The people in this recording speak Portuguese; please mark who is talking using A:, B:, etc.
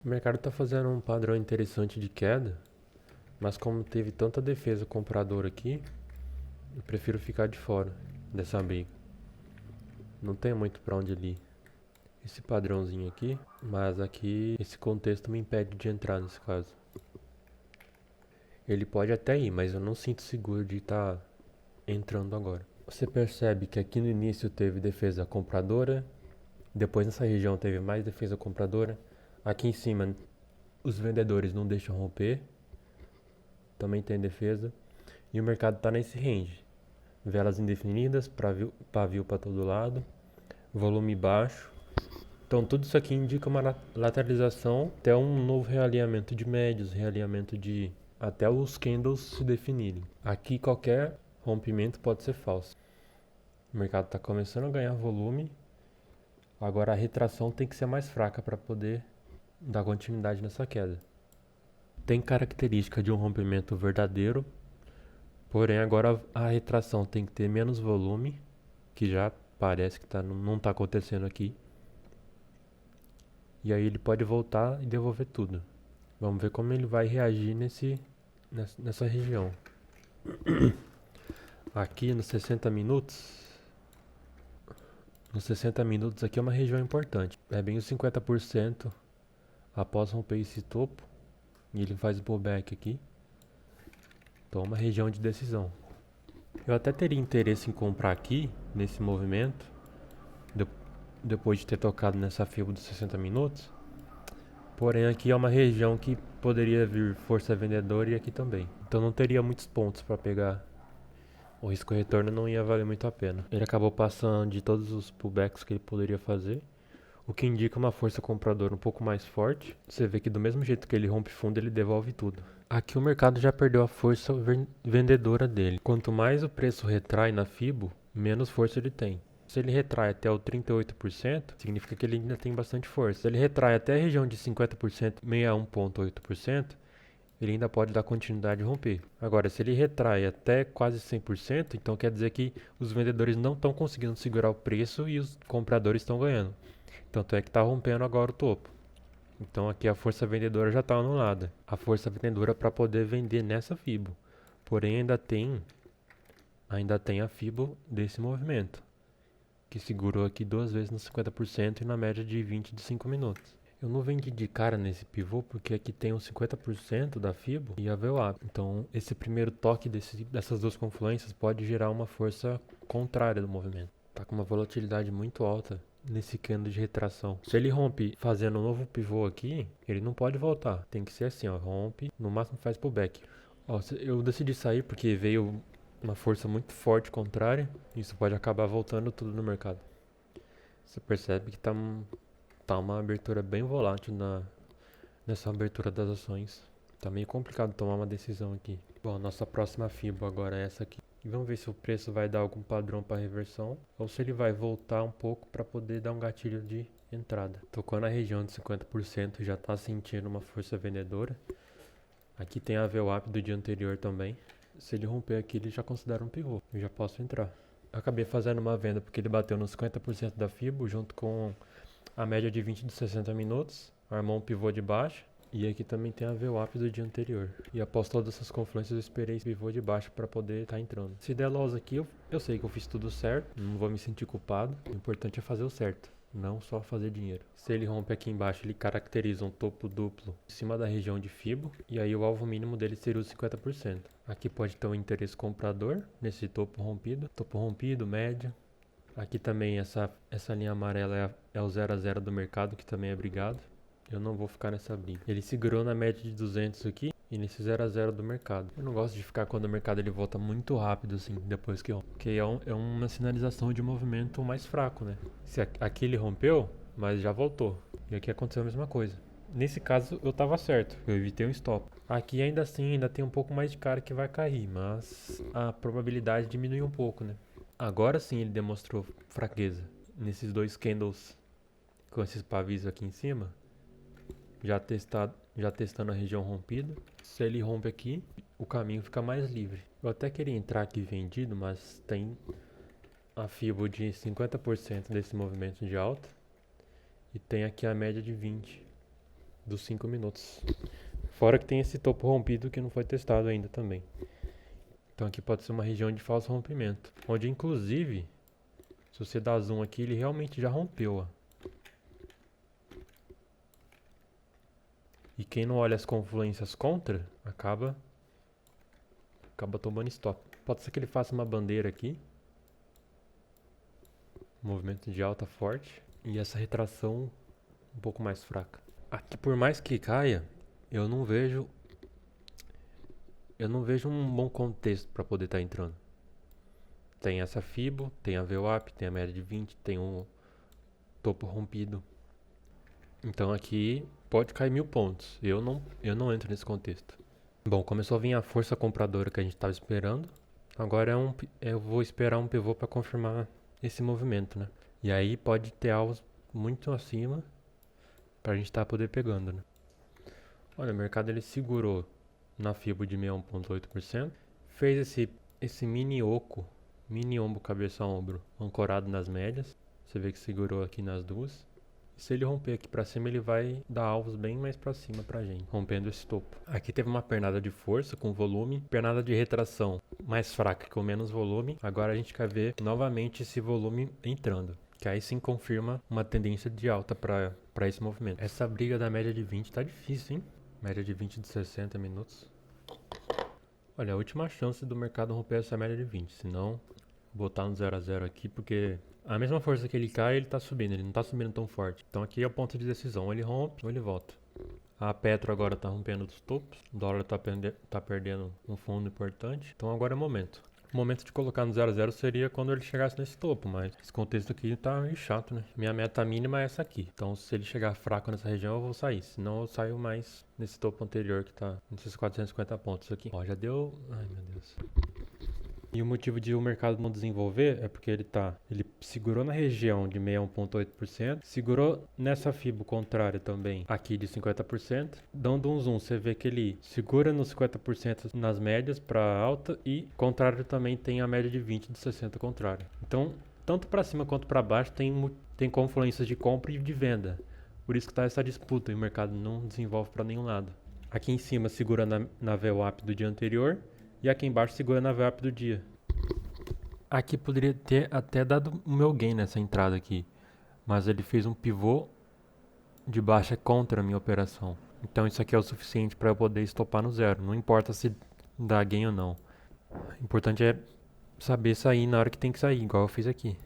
A: O mercado está fazendo um padrão interessante de queda, mas como teve tanta defesa compradora aqui, eu prefiro ficar de fora dessa briga. Não tem muito para onde ir. Esse padrãozinho aqui, mas aqui esse contexto me impede de entrar nesse caso. Ele pode até ir, mas eu não sinto seguro de estar entrando agora. Você percebe que aqui no início teve defesa compradora, depois nessa região teve mais defesa compradora. Aqui em cima os vendedores não deixam romper, também tem defesa. E o mercado está nesse range. Velas indefinidas, pavio para todo lado, volume baixo. Então tudo isso aqui indica uma lateralização até um novo realinhamento de médios, realinhamento de até os candles se definirem. Aqui qualquer rompimento pode ser falso. O mercado está começando a ganhar volume. Agora a retração tem que ser mais fraca para poder dar continuidade nessa queda. Tem característica de um rompimento verdadeiro, porém agora a retração tem que ter menos volume, que já parece que não está acontecendo aqui. E aí ele pode voltar e devolver tudo. Vamos ver como ele vai reagir nessa região. Aqui nos 60 minutos. Nos 60 minutos aqui é uma região importante. É bem os 50% após romper esse topo. E ele faz o pullback aqui. Então é uma região de decisão. Eu até teria interesse em comprar aqui, nesse movimento. Depois de ter tocado nessa fibra dos 60 minutos. Porém aqui é uma região que poderia vir força vendedora e aqui também. Então não teria muitos pontos para pegar. O risco retorno não ia valer muito a pena. Ele acabou passando de todos os pullbacks que ele poderia fazer, o que indica uma força compradora um pouco mais forte. Você vê que do mesmo jeito que ele rompe fundo, ele devolve tudo. Aqui o mercado já perdeu a força vendedora dele. Quanto mais o preço retrai na Fibo, menos força ele tem. Se ele retrai até o 38%, significa que ele ainda tem bastante força. Se ele retrai até a região de 50%, 61,8%, ele ainda pode dar continuidade e romper. Agora, se ele retrai até quase 100%, então quer dizer que os vendedores não estão conseguindo segurar o preço e os compradores estão ganhando. Tanto é que está rompendo agora o topo. Então aqui a força vendedora já está anulada. A força vendedora para poder vender nessa Fibo. Porém ainda tem a Fibo desse movimento, que segurou aqui duas vezes nos 50% e na média de 20 de 5 minutos. Eu não vendi de cara nesse pivô porque aqui tem uns 50% da Fibo e a VWAP. Então esse primeiro toque dessas duas confluências pode gerar uma força contrária do movimento. Tá com uma volatilidade muito alta nesse candle de retração. Se ele rompe fazendo um novo pivô aqui, ele não pode voltar. Tem que ser assim, ó, rompe, no máximo faz pullback. Ó, eu decidi sair porque veio uma força muito forte contrária. Isso pode acabar voltando tudo no mercado. Você percebe que tá uma abertura bem volátil nessa abertura das ações. Tá meio complicado tomar uma decisão aqui. Bom, nossa próxima FIBO agora é essa aqui. E vamos ver se o preço vai dar algum padrão para reversão ou se ele vai voltar um pouco para poder dar um gatilho de entrada. Tocou na região de 50%, já está sentindo uma força vendedora. Aqui tem a VWAP do dia anterior também. Se ele romper aqui, ele já considera um pivô. Eu já posso entrar. Eu acabei fazendo uma venda porque ele bateu nos 50% da FIBO junto com a média de 20 de 60 minutos. Armou um pivô de baixa. E aqui também tem a VWAP do dia anterior. E após todas essas confluências eu esperei esse pivô de baixo para poder estar entrando. Se der loss aqui, eu sei que eu fiz tudo certo. Não vou me sentir culpado. O importante é fazer o certo, não só fazer dinheiro. Se ele rompe aqui embaixo, ele caracteriza um topo duplo em cima da região de Fibo. E aí o alvo mínimo dele seria os 50%. Aqui pode ter um interesse comprador nesse topo rompido. Topo rompido, média. Aqui também essa linha amarela é o 0 a 0 do mercado, que também é brigado. Eu não vou ficar nessa briga. Ele segurou na média de 200 aqui e nesse 0 a 0 do mercado. Eu não gosto de ficar quando o mercado ele volta muito rápido assim, depois que rompe. Porque é uma sinalização de movimento mais fraco, né? Se aqui ele rompeu, mas já voltou. E aqui aconteceu a mesma coisa. Nesse caso eu tava certo, eu evitei um stop. Aqui ainda assim, ainda tem um pouco mais de cara que vai cair, mas a probabilidade diminui um pouco, né? Agora sim ele demonstrou fraqueza. Nesses dois candles com esses pavis aqui em cima, já testando a região rompida. Se ele rompe aqui, o caminho fica mais livre. Eu até queria entrar aqui vendido, mas tem a FIBO de 50% desse movimento de alta. E tem aqui a média de 20. dos 5 minutos. Fora que tem esse topo rompido que não foi testado ainda também. Então aqui pode ser uma região de falso rompimento. Onde inclusive, se você dar zoom aqui, ele realmente já rompeu, ó. E quem não olha as confluências contra, acaba tomando stop. Pode ser que ele faça uma bandeira aqui. Movimento de alta forte. E essa retração um pouco mais fraca. Aqui, por mais que caia, eu não vejo um bom contexto para poder estar entrando. Tem essa Fibo, tem a VWAP, tem a média de 20, tem um topo rompido. Então aqui pode cair 1000 pontos. Eu não entro nesse contexto. Bom, começou a vir a força compradora que a gente estava esperando. Agora eu vou esperar um pivô para confirmar esse movimento, né? E aí pode ter alvos muito acima para a gente poder pegando, né? Olha, o mercado ele segurou na Fibo de 61,8%. Fez esse mini ombro cabeça a ombro ancorado nas médias. Você vê que segurou aqui nas duas. Se ele romper aqui pra cima, ele vai dar alvos bem mais pra cima pra gente, rompendo esse topo. Aqui teve uma pernada de força com volume, pernada de retração mais fraca com menos volume. Agora a gente quer ver novamente esse volume entrando, que aí sim confirma uma tendência de alta pra esse movimento. Essa briga da média de 20 tá difícil, hein? Média de 20 de 60 minutos. Olha, a última chance do mercado romper essa média de 20, senão vou botar no 0 a 0 aqui, porque a mesma força que ele cai, ele tá subindo, ele não tá subindo tão forte. Então aqui é o ponto de decisão, ou ele rompe ou ele volta. A Petro agora tá rompendo os topos, o dólar tá perdendo um fundo importante, então agora é o momento. O momento de colocar no 0 a 0 seria quando ele chegasse nesse topo, mas esse contexto aqui tá meio chato, né? Minha meta mínima é essa aqui, então se ele chegar fraco nessa região eu vou sair, senão eu saio mais nesse topo anterior que tá nesses 450 pontos aqui. Ó, já deu... Ai meu Deus... E o motivo de o mercado não desenvolver é porque ele segurou na região de 61,8%, segurou nessa FIBO contrária também, aqui de 50%, dando um zoom, você vê que ele segura nos 50% nas médias para alta e contrário também tem a média de 20 de 60 contrária. Então, tanto para cima quanto para baixo tem confluências de compra e de venda. Por isso que está essa disputa e o mercado não desenvolve para nenhum lado. Aqui em cima segura na VWAP do dia anterior, e aqui embaixo segura na VWAP do dia. Aqui poderia ter até dado o meu gain nessa entrada aqui. Mas ele fez um pivô de baixa contra a minha operação. Então isso aqui é o suficiente para eu poder estopar no zero. Não importa se dá gain ou não. O importante é saber sair na hora que tem que sair, igual eu fiz aqui.